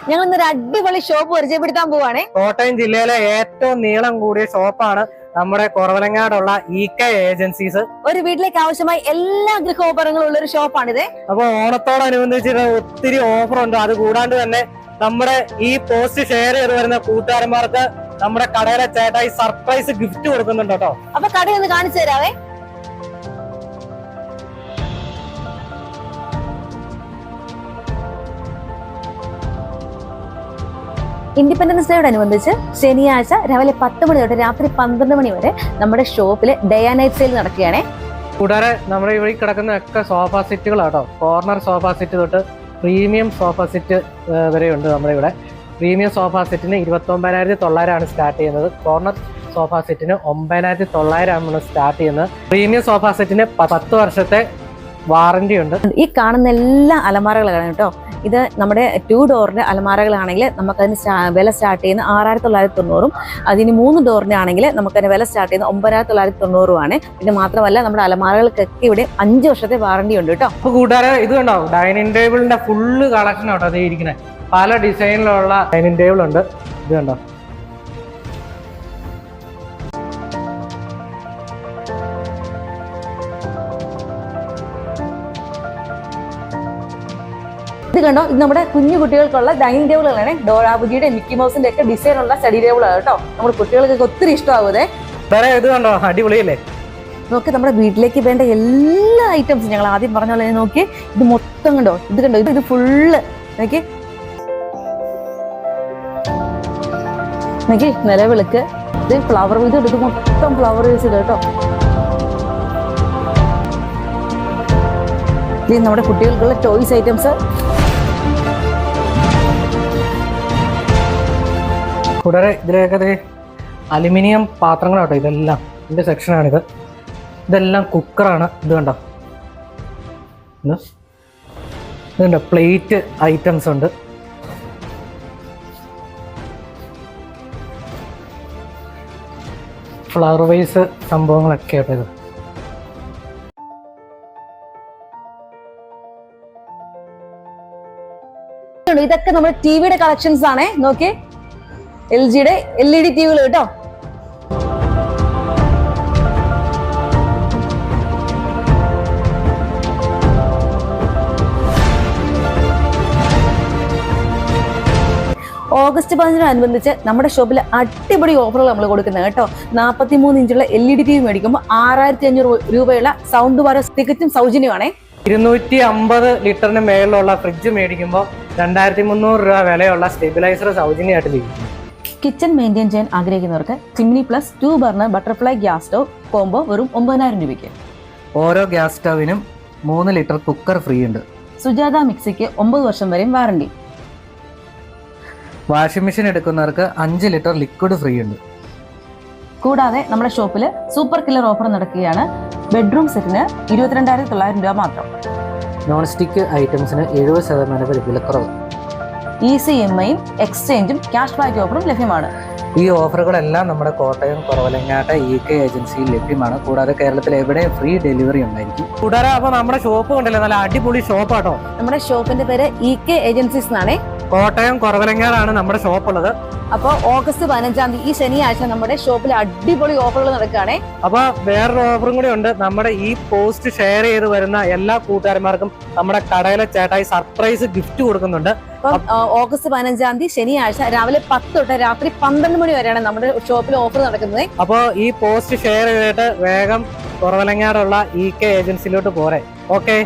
ഞങ്ങൾ ഇന്നൊരു അടിപൊളി ഷോപ്പ് പരിചയപ്പെടുത്താൻ പോവാണേ. കോട്ടയം ജില്ലയിലെ ഏറ്റവും നീളം കൂടിയ ഷോപ്പാണ് നമ്മുടെ കുറവലങ്ങാടുള്ള EK ഏജൻസീസ്. ഒരു വീട്ടിലേക്ക് ആവശ്യമായ എല്ലാ ഗൃഹോപകരണങ്ങളും ഉള്ള ഒരു ഷോപ്പാണിത്. അപ്പൊ ഓണത്തോടനുബന്ധിച്ച് ഒത്തിരി ഓഫർ ഉണ്ട്. അത് കൂടാണ്ട് തന്നെ നമ്മുടെ ഈ പോസ്റ്റ് ഷെയർ ചെയ്ത് വരുന്ന കൂട്ടുകാരന്മാർക്ക് നമ്മുടെ കടയിലെ ചേട്ടായി സർപ്രൈസ് ഗിഫ്റ്റ് കൊടുക്കുന്നുണ്ട് കേട്ടോ. അപ്പൊ കടയൊന്ന് കാണിച്ചു തരാവേ. ഇൻഡിപെൻഡൻസ് ഡേയോടനുബന്ധിച്ച് ശനിയാഴ്ച രാവിലെ 10 മണി തൊട്ട് രാത്രി 12 മണി വരെ നമ്മുടെ ഷോപ്പിൽ ഡേ ആൻഡ് നൈറ്റ് സെയിൽ നടക്കുകയാണേ. കൂടാതെ നമ്മുടെ ഇവിടെ കിടക്കുന്ന ഒക്കെ സോഫ സെറ്റുകളാട്ടോ. കോർണർ സോഫ സെറ്റ് തൊട്ട് പ്രീമിയം സോഫ സെറ്റ് വരെയുണ്ട്. നമ്മുടെ ഇവിടെ പ്രീമിയം സോഫ സെറ്റിന് 29,900 സ്റ്റാർട്ട് ചെയ്യുന്നത്. കോർണർ സോഫ സെറ്റിന് 9,900 സ്റ്റാർട്ട് ചെയ്യുന്നത്. പ്രീമിയം സോഫ സെറ്റിന് 10 വർഷത്തെ വാറന്റി ഉണ്ട്. ഈ കാണുന്ന എല്ലാ അലമാരകളാണ് കേട്ടോ. ഇത് നമ്മുടെ 2 ഡോറിന്റെ അലമാരകളാണെങ്കിൽ നമുക്കതിന് വില സ്റ്റാർട്ട് ചെയ്യുന്ന 6,990, അതിന് 3 ഡോറിന്റെ ആണെങ്കിൽ നമുക്കതിന് വില സ്റ്റാർട്ട് ചെയ്യുന്ന 9,990 ആണ്. പിന്നെ മാത്രമല്ല നമ്മുടെ അലമാരകൾക്കൊക്കെ ഇവിടെ 5 വർഷത്തെ വാറന്റി ഉണ്ട് കേട്ടോ. അപ്പൊ കൂട്ടുകാരെ ഇത് കണ്ടോ, ഡൈനിങ് ടേബിളിന്റെ ഫുള്ള് കളക്ഷൻ ആട്ടോ അതേ ഇരിക്കുന്നത്. പല ഡിസൈനിലുള്ള ഡൈനിങ് ടേബിൾ ഉണ്ട്. ഇത് കണ്ടോ, ഇത് കണ്ടോ, ഇത് നമ്മുടെ കുഞ്ഞു കുട്ടികൾക്കുള്ള ഡൈനിങ് ടേബിളുകളാണ്. ഡോറാബുജിയുടെ മിക്കി മൗസിന്റെ ഒക്കെ ഡിസൈൻ ഉള്ള സ്റ്റഡി ടേബിളാണ് കേട്ടോ. നമ്മുടെ കുട്ടികൾക്കൊക്കെ ഒത്തിരി ഇഷ്ടമാകുമേ. ഇത് കണ്ടോ, അടിപൊളിയല്ലേ. നോക്കി നമ്മുടെ വീട്ടിലേക്ക് വേണ്ട എല്ലാ ഐറ്റംസും ഞങ്ങൾ ആദ്യം പറഞ്ഞ പോലെ നോക്കി. ഇത് മൊത്തം കണ്ടോ, ഇത് കണ്ടോ, ഇത് ഫുള്ള് നോക്കി നോക്കി നിലവിളക്ക്, ഇത് ഫ്ലവർ വീസ്, ഇത് മൊത്തം ഫ്ലവർ വീസ് കേട്ടോ. ഇത് നമ്മുടെ കുട്ടികൾക്കുള്ള ടോയ്സ് ഐറ്റംസ്. കൂടാതെ ഇതിലേക്ക് അലുമിനിയം പാത്രങ്ങളാട്ടോ ഇതെല്ലാം. ഇതിന്റെ സെക്ഷനാണിത്. ഇതെല്ലാം കുക്കറാണ്. ഇത് കണ്ടോ, ഇതുണ്ടോ, പ്ലേറ്റ് ഐറ്റംസ് ഉണ്ട്. ഫ്ലവർ വൈസ് സംഭവങ്ങളൊക്കെ ആട്ടോ ഇത്. ഇതൊക്കെ നമ്മുടെ ടിവിയുടെ കളക്ഷൻസ് ആണേ. നോക്കി, LGയുടെ LED ടിവികൾ കേട്ടോ. ഓഗസ്റ്റ് 15-നോടനുബന്ധിച്ച് നമ്മുടെ ഷോപ്പിൽ അടിപൊളി ഓഫറുകൾ നമ്മൾ കൊടുക്കുന്നത് കേട്ടോ. 43 ഇഞ്ചുള്ള LED ടി വി മേടിക്കുമ്പോൾ 6,500 രൂപയുള്ള സൗണ്ട് ബാർ തികച്ചും സൗജന്യമാണേ. 250 ലിറ്ററിന് മേളിലുള്ള ഫ്രിഡ്ജ് മേടിക്കുമ്പോൾ 2,300 രൂപ വിലയുള്ള സ്റ്റെബിലൈസർ സൗജന്യമായിട്ട് ലഭിക്കും. കിച്ചൺ മെയിൻറ്റെയിൻ ചെയ്യാൻ ആഗ്രഹിക്കുന്നവർക്ക് chimney plus 2 burner butterfly gas stove combo വെറും 9,000 രൂപയ്ക്ക്. ഓരോ ഗ്യാസ് സ്റ്റവിനും 3 ലിറ്റർ കുക്കർ ഫ്രീ ഉണ്ട്. സുജാത മിക്സിക്ക് 9 വർഷം വരെയും വാറണ്ടി. വാഷിംഗ് മെഷീൻ എടുക്കുന്നവർക്ക് 5 ലിറ്റർ ലിക്വിഡ് ഫ്രീ ഉണ്ട്. കൂടാതെ നമ്മുടെ ഷോപ്പിൽ സൂപ്പർ കില്ലർ ഓഫർ നടക്കുകയാണ്. ബെഡ്റൂം സെറ്റിന് 22,900 രൂപ മാത്രം. നോൺ സ്റ്റിക്ക് ഐറ്റംസിന് 70% വരെ വിലക്കുറവ്. ECMIയും എക്സ്ചേഞ്ചും ക്യാഷ് ബാക്ക് ഓഫറും ലഭ്യമാണ്. ഈ ഓഫറുകളെല്ലാം നമ്മുടെ കോട്ടയം കുറവലങ്ങാട്ട EK ഏജൻസിയിൽ ലഭ്യമാണ്. കൂടാതെ കേരളത്തിൽ എവിടെ ഫ്രീ ഡെലിവറി ഉണ്ടായിരിക്കും. കൂടാതെ അപ്പൊ നമ്മുടെ ഷോപ്പ് കണ്ടല്ലേ, നല്ല അടിപൊളി ഷോപ്പാട്ടോ. നമ്മുടെ ഷോപ്പിന്റെ പേര് EK ഏജൻസീസ് എന്നാണേ. കോട്ടയം കുറവലങ്ങാടാണ് നമ്മുടെ ഷോപ്പ് ഉള്ളത്. അപ്പോൾ ഓഗസ്റ്റ് 15-ാം തീയതി ഈ ശനിയാഴ്ച നമ്മുടെ ഷോപ്പിൽ അടിപൊളി ഓഫറുകൾ നടക്കുകയാണേ. അപ്പൊ വേറൊരു ഓഫറും കൂടി ഉണ്ട്. നമ്മുടെ ഈ പോസ്റ്റ് ഷെയർ ചെയ്ത് വരുന്ന എല്ലാ കൂട്ടുകാരന്മാർക്കും നമ്മുടെ കടയിലെ ചേട്ടായി സർപ്രൈസ് ഗിഫ്റ്റ് കൊടുക്കുന്നുണ്ട്. അപ്പം ഓഗസ്റ്റ് 15-ാം തീയതി ശനിയാഴ്ച രാവിലെ 10 തൊട്ട് രാത്രി 12 മണി വരെയാണ് നമ്മുടെ ഷോപ്പിൽ ഓഫർ നടക്കുന്നത്. അപ്പോൾ ഈ പോസ്റ്റ് ഷെയർ ചെയ്തിട്ട് വേഗം കുറവലങ്ങാടുള്ള EK ഏജൻസിയിലോട്ട് പോരെ. ഓക്കെ.